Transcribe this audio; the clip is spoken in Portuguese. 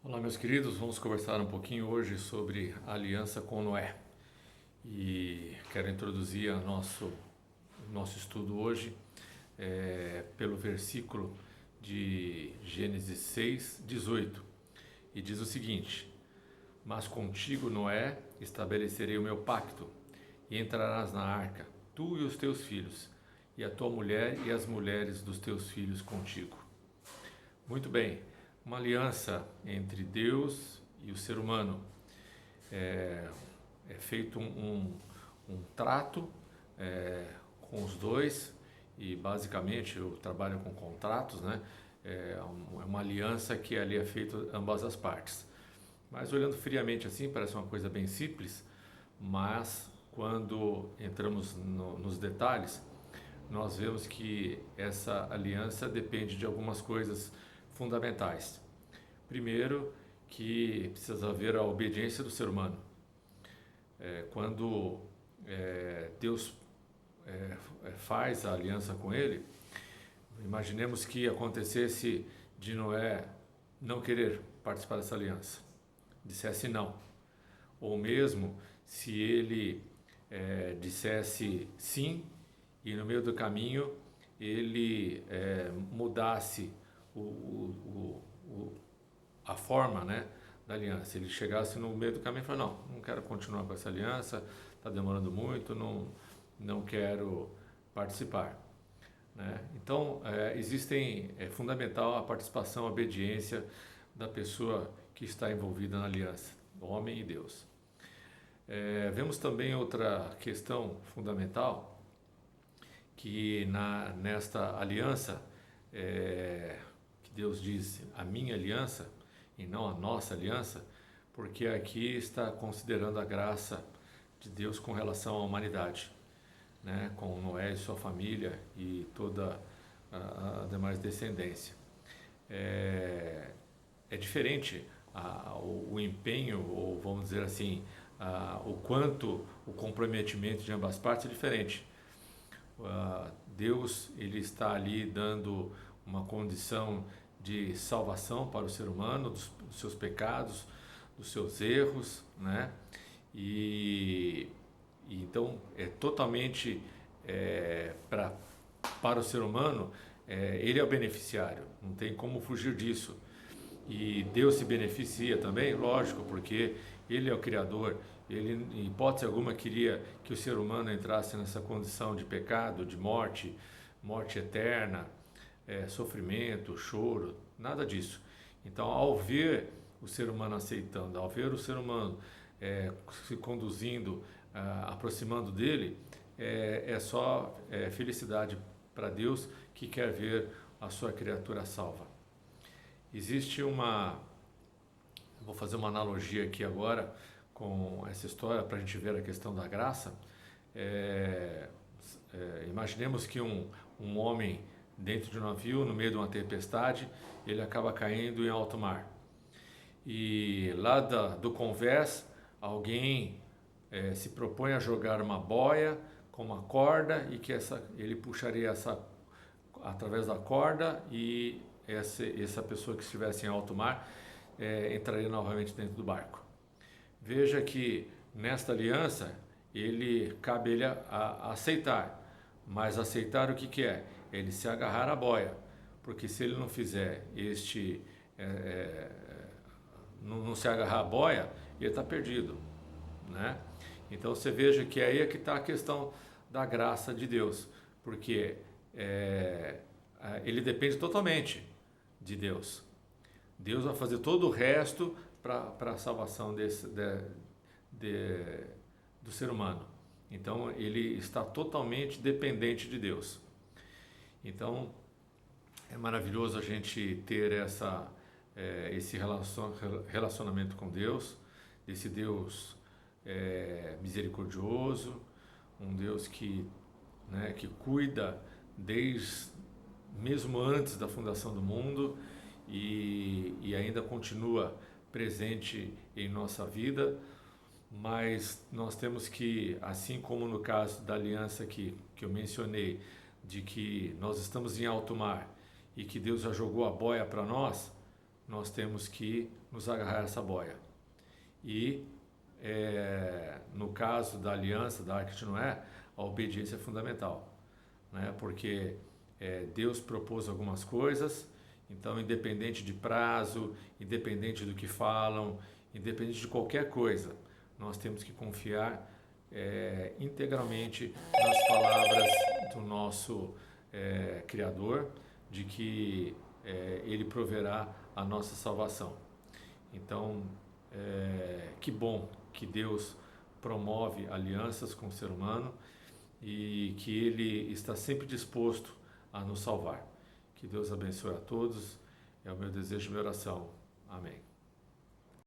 Olá, meus queridos, vamos conversar um pouquinho hoje sobre a aliança com Noé. E quero introduzir o nosso estudo hoje pelo versículo de Gênesis 6:18. E diz o seguinte: Mas contigo, Noé, estabelecerei o meu pacto, e entrarás na arca, tu e os teus filhos, e a tua mulher e as mulheres dos teus filhos contigo. Muito bem, uma aliança entre Deus e o ser humano. É feito um trato com os dois, e basicamente eu trabalho com contratos, né? É uma aliança que ali é feita ambas as partes. Mas olhando friamente assim, parece uma coisa bem simples, mas quando entramos nos detalhes, nós vemos que essa aliança depende de algumas coisas fundamentais. Primeiro, que precisa haver a obediência do ser humano. Quando Deus faz a aliança com ele, imaginemos que acontecesse de Noé não querer participar dessa aliança, dissesse não. Ou mesmo se ele dissesse sim e no meio do caminho ele mudasse a forma, né, da aliança. Ele chegasse no meio do caminho e falasse, não quero continuar com essa aliança, está demorando muito, não quero participar. Né? Então, é fundamental a participação, a obediência da pessoa que está envolvida na aliança, homem e Deus. Vemos também outra questão fundamental, que nesta aliança, que Deus diz a minha aliança e não a nossa aliança, porque aqui está considerando a graça de Deus com relação à humanidade, né? Com Noé e sua família e toda a demais descendência. É diferente o empenho, ou vamos dizer assim, o quanto o comprometimento de ambas partes é diferente. Deus, ele está ali dando uma condição de salvação para o ser humano, dos seus pecados, dos seus erros, né? E então é totalmente para o ser humano, ele é o beneficiário, não tem como fugir disso. E Deus se beneficia também, lógico, porque ele é o Criador. Ele, em hipótese alguma, queria que o ser humano entrasse nessa condição de pecado, de morte, morte eterna, sofrimento, choro, nada disso. Então, ao ver o ser humano aceitando, ao ver o ser humano se conduzindo, aproximando dele, é só felicidade para Deus, que quer ver a sua criatura salva. Existe vou fazer uma analogia aqui agora com essa história para a gente ver a questão da graça. Imaginemos que um homem dentro de um navio, no meio de uma tempestade, ele acaba caindo em alto mar. E lá do convés, alguém se propõe a jogar uma boia com uma corda e que ele puxaria através da corda, e essa pessoa que estivesse em alto mar entraria novamente dentro do barco. Veja que nesta aliança cabe ele a aceitar, mas aceitar o que é? Ele se agarrar à boia, porque se ele não fizer não se agarrar à boia, ele está perdido, né? Então você veja que aí é que está a questão da graça de Deus, porque ele depende totalmente de Deus. Deus vai fazer todo o resto para a salvação do ser humano. Então ele está totalmente dependente de Deus. Então é maravilhoso a gente ter esse relacionamento com Deus, esse Deus misericordioso, um Deus que cuida mesmo antes da fundação do mundo, e ainda continua presente em nossa vida. Mas nós temos que, assim como no caso da aliança que eu mencionei, de que nós estamos em alto mar e que Deus já jogou a boia para nós, nós temos que nos agarrar a essa boia. E, no caso da aliança da Arca de Noé, a obediência é fundamental, né? Porque Deus propôs algumas coisas, então, independente de prazo, independente do que falam, independente de qualquer coisa, nós temos que confiar integralmente nas palavras do nosso Criador, de que Ele proverá a nossa salvação. Então, que bom que Deus promove alianças com o ser humano e que Ele está sempre disposto a nos salvar. Que Deus abençoe a todos, é o meu desejo e minha oração. Amém.